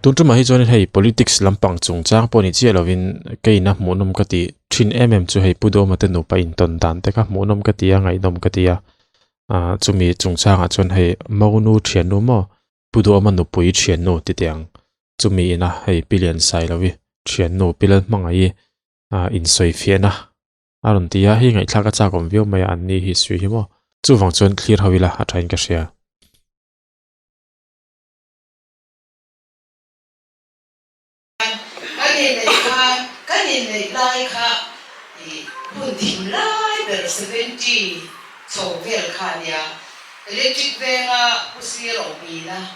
tuntu ma hi chuan hei politics lampang chungchang pawni chi lovin keina hmuhnawm ka ti thin chu hei pudawma te nupa in ton dan te ka hmuhnawm ka tia ngainom ka tia chumi chungchanga chuan hei maunu thiannu mo pudawma nupui thiannu ti tiang chumi ina hei pilian sai lowi thiannu pilan mangai in soi fiana aron tia hi ngai thlaka chakom view mai an ni history hi mo chuwang chuan clear hawila a thain ka sia electric venga usiro mina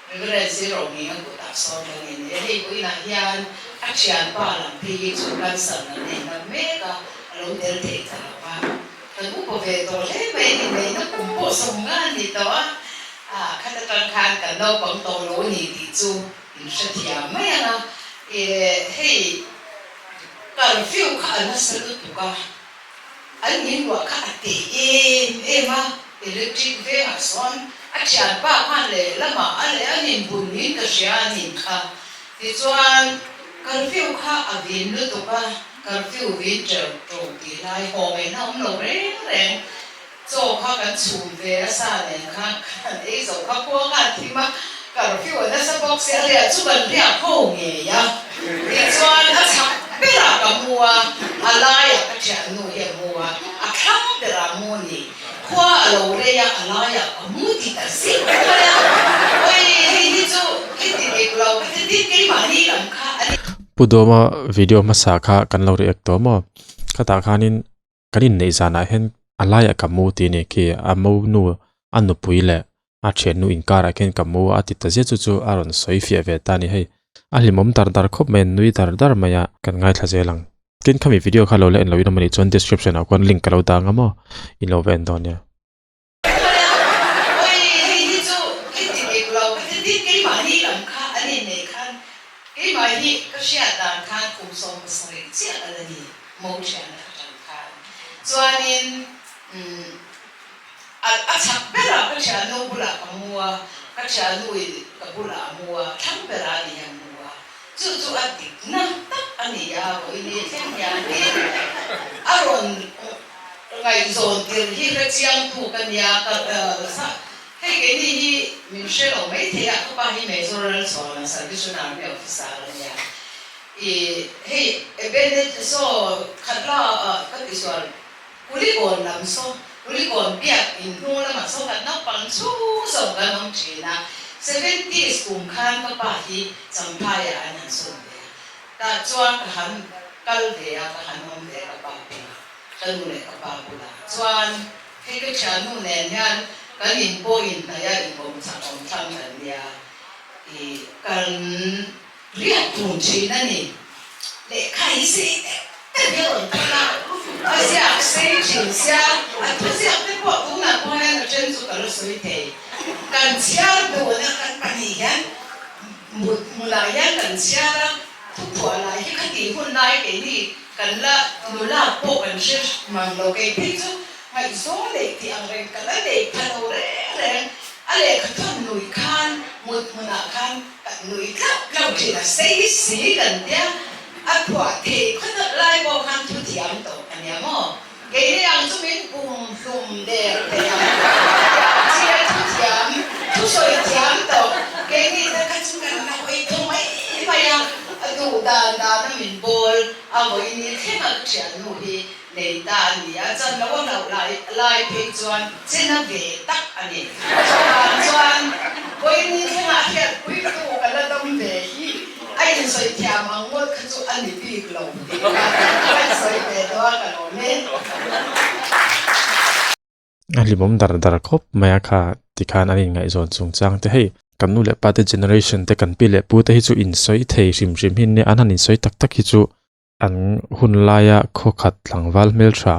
regresi romi na buta so ni hei ko ina hian action palam phi chu kan san na na mega lo del te ta pa kan u ko ve to le mai ni mai na kum po song nga ni to khata kan khan kan no bang to lo ni ti chu in sha thia mai na hei kan fiu kha na sa lu tu ka an nin wa kha te ma electric ve a son action pa khan le lama ale anin bunin ka sia nin kha ti chuan curfew kha avin lu to ka curfew vin ter to ti lai ho mai na lo re cho kha kan chum ve sa le kha kan e zo kha ko kha ti ma curfew na sa box ya le chu ban ria kho nge ya ti chuan a chak pe la ka mua ala ya ka cha nu ya mua a khang de ra mu ni qua alo re ya ala ya mu ti ta si ya oi hi chu ki ti ke lo ki ti ke ma ni lam kha pudawma video ma sa kha kan lo react to mo khata khanin kanin nei zana hen alaya kamu ti ne ki amo nu anu puile a thenu inkara ken kamu ati ta je chu aron soi fia ve ta ni hei a hlimom dar khop men nui dar maya kan ngai thla jelang kin khami video kha lo le en lo ina mani chon description a kon link ka lo ta nga mo in lo ven don ya oi hi chu ki ti ke lo ki ti ke ma ni lam kha ani ne khan ke ma hi ka sia dan khan kum som sai chi ala ni mo chen khan chuanin a chak bela ka cha no bula ka mua ka cha nui ka bula mua thang bela ni ya mua chu a dik na tak ani ya ko ni chen ya ni aron ngai zon tir hi ka chiang thu kan ya ka sa hei ke ni hi min she lo mai the ya ka ba hi mai zo ran so na sa ki suna me officer ya hei benet so khatla ka ti so kuli kon lam so kuli kon biak in nu la ma so ka na pang chu so ka nom china 70s kum khan ka pa hi champa ya an so ta chuan ka han kal de ya ka han nom de ka pa kan le ka pa bula chuan hei ka cha nu ne nyan kan in po in na ya in bom cha om tham kan ya kan ria tun chi na ni le khai si te yo ta a sia sei chin sia a tu sia te po tu na po ya na chen su ka lo sui te kan sia do na kan pa ni yan mu la ya kan sia la tu po la hi ka ti hun lai ke ni kan la nu la po kan she mang lo ke pi chu mai zo le ti ang ren kan la le pa lo re ale ka thon nui khan mu na khan nui ka chi na sei si kan dia a thua the khan lai bo khan thu tiam to kan ya mo ke yang chu min bum hlum de te ya chi a thu tiam thu soi tiam to ke ni ta ka chu kan na oi to mai pa ya du da na min bol a mo ni the ma chian nu hi nei ta ni a chan lo lo lai pe chuan chen na ve tak ani chuan boi ni thenga hian pui tu ka la dam ve hi ai ni soi thiam ang mo kha chu ani pi lo ai soi ve do ka lo ne hlimom dar khop maya kha tikhan anin ngai zon chungchang te hei kanu le pa te generation te kan pi le pu te hi chu in soi thei rim hin ne an hanin soi tak hi chu an hun laya kho khat langwal mel tha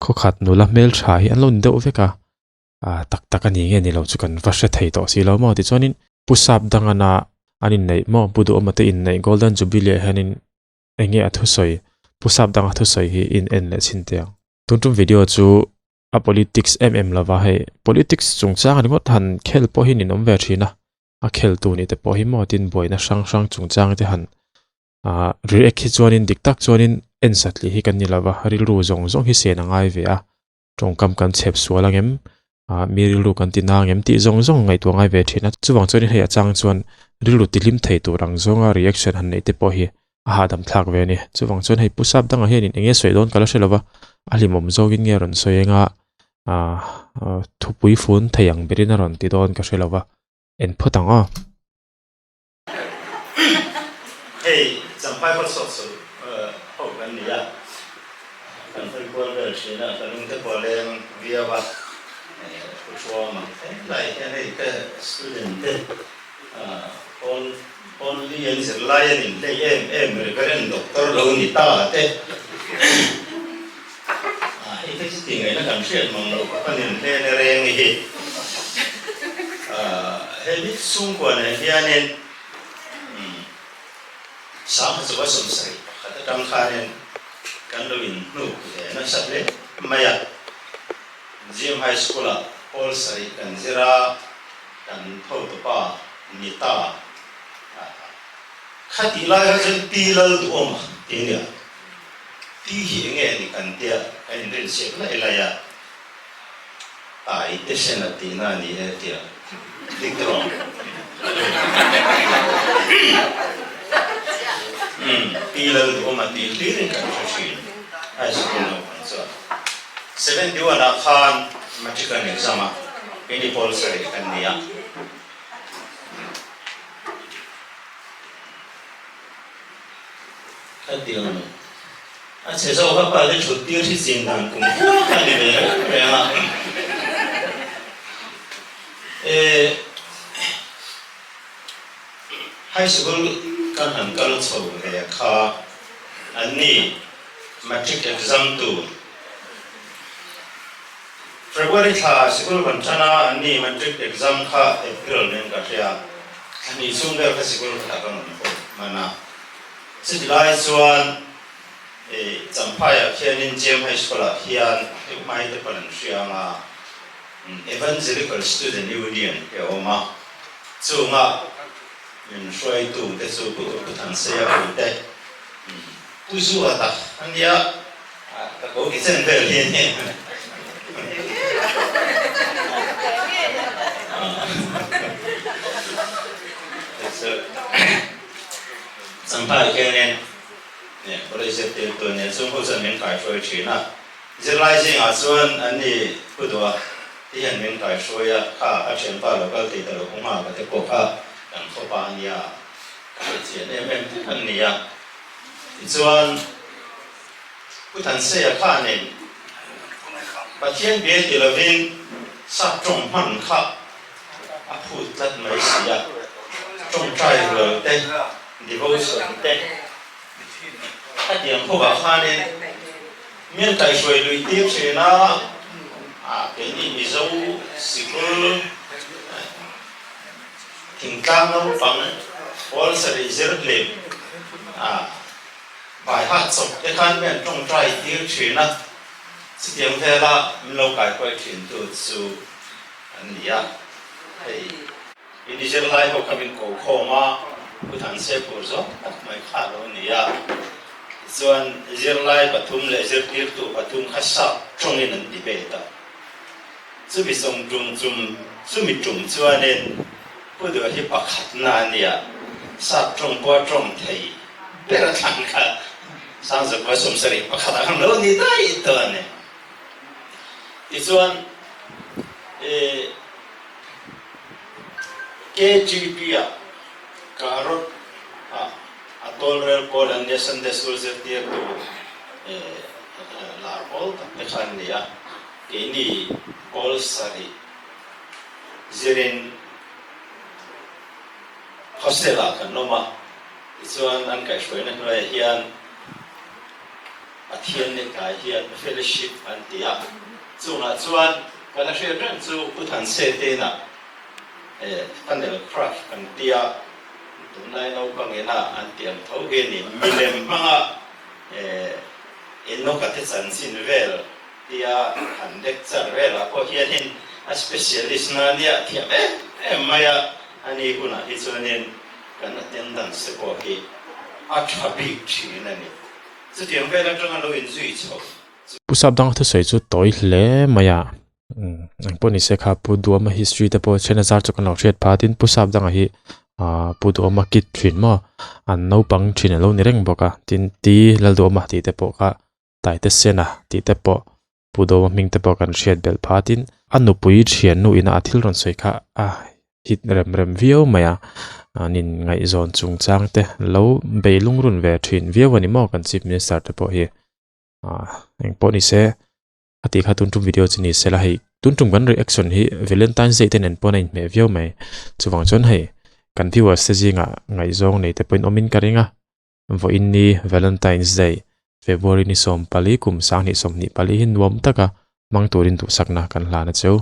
kho khat nula mel tha hi an lo ndo veka tak ani nge ni lo chu kan va she thei to si lo mo ti chonin pusap dangana anin nei mo budu amate in nei golden jubilee hanin enge athu soi pusap dang athu soi hi in en le chin te tuntum video chu a politics lava he politics chungchang ani ngot han khel po hin in om ve thina a khel tu ni te pawh hi maw tin boina hrang hrang chungchang te han ri ek hi chuanin diktak chuanin en satli hi kan ni lawa ril ru zong zong hi se na ngai ve a tongkam kan chhep sualangem mi ril ru kan ti na ngem ti zong zong ngai tu ngai ve thina chuwang chuan hei achang chuan ril ru tilim thei tu rang zonga reaction han nei te pawh hi a hadam thlak ve ni chuwang chuan hei pusap danga hianin enge soidon kala hrelawa a hlimawm zawngin nge ron soenga thupui phun theiang berin a ron ti don ka hrelawa en photanga hey sampai ko so so ho kan ni ya kan phải quan về chuyện là kan nung te ko leng via ba ko chua ma lai cái này cái student te on lien se lai ni te em cái en doctor lo ni ta te cái tình này nó cảm xúc mà nó có nên thế này rèn gì hệ biết xung quanh này kia nên sáng hôm sau sớm sớm khát trong khá nên kan lo in nu nó sắp lên mày GM High School à Paul sari kan zira kan thâu tu pa nita khát đi lại hay đi lal tu om tiếng nhỉ đi hiện nghe thì kan tia anh đến xếp lại lại à ai thế xem là tí na ni hết tia đi rồi đi lal tu om đi đi đến kan sushi ai sẽ không nói sao 71 na khan matriculation exam à cái đi Paul sari kan nia khát tiếng sẽ sau các bạn đi chụp tiêu thì xin đàn cùng cái này về à high school kan han kalau chau về kha anh ni matric exam tu February tha school ban chana anh ni matric exam kha April nên cả ria anh ni sung về cái school kha kan mana July chuan Zampaya hianin GM High School a hian mai te palan hrianga Evangelical Student Union ke oma chunga min hruai tu te chu pu thang se a pu te pu zu ata ania ka ko ki chen vel hi ni Zampaya hianin nè, có lẽ sẽ tiếp tục nè, chúng tôi sẽ miễn cải phơi chuyện à, giờ lại sinh à xuân anh đi bữa đó, thì hiện miễn cải phơi à, khá ở trên ba lô cái thì tao cũng mà cái cổ khá, đằng sau ba anh à, cái chuyện em anh đi à, thì xuân, bữa tháng sáu khá nè, bà thiên biệt thì là viên sát trong mặn khá, à phụ rất mấy gì à, trong trai rồi đây, devotion đây các điểm khu vực hoa nên miền tây suy lùi tiếp sẽ nó cái gì bị dấu xịt luôn thỉnh trang nó bằng all sẽ bị rất lệ bài hát sọc cái khán miền trong trai tiếp sẽ nó sự điểm thế là mình lâu cái quay chuyện từ su anh nhá thì ini sẽ lại học các bên cổ khô mà bữa tháng sẽ phổ rõ mấy khá lâu nhá Zuan zirlai pathum le zirtir tu pathum khasa chongin an debate chu bi song chu mi chung chuanen pudu hi pakhat na nia sa chong kwa chong thei pera thang kha sang zo kwa som sari pakhat ang lo ni dai to ne ti chuan KGP a karot atol rel ko dan dia Sunday school setia tu larpol tak khan dia ini Paul sari zirin hostel kan noma chuan an kai shoi na noi hian athian ne kai hian fellowship an tia chunga chuan kana share ran chu puthan se te na panel craft kan tia tunai nau pangena an tiam thau ge ni milem manga inno ka te chan sin vel tia han lecture vel a ko hian in a specialist na nia thiam maya anh ấy cũng là ít cho nên cần là tiền đàn sẽ có cái áp chụp bị chỉ này sự tiền về là trong anh lôi duy trì pusap dang thu sei chu toi hle maya ang poni se kha pu duama history te po chena zar chu kan lo riat phatin pusap dang hi pu duama kit thin mo an no pang thin lo ni reng boka tin ti lal duama ti te po ka tai te sena ti te po pu duama ming te po kan riat bel phatin anu pui thian nu ina athil ron soi kha hit rem vio maya nin ngai zon chung chang te lo beilung run ve thin vio ani mo kan chief minister te po hi anh po ni se ati kha tuntum video chini se la hei tuntum gan reaction hi Valentine's Day ten en po nei me view mai chuwang chon hei kan viewers se jinga ngai zong nei te point omin karinga vo in ni Valentine's Day February ni som pali kum sang ni som ni pali hin wom taka mang turin tu sakna kan hla na cheu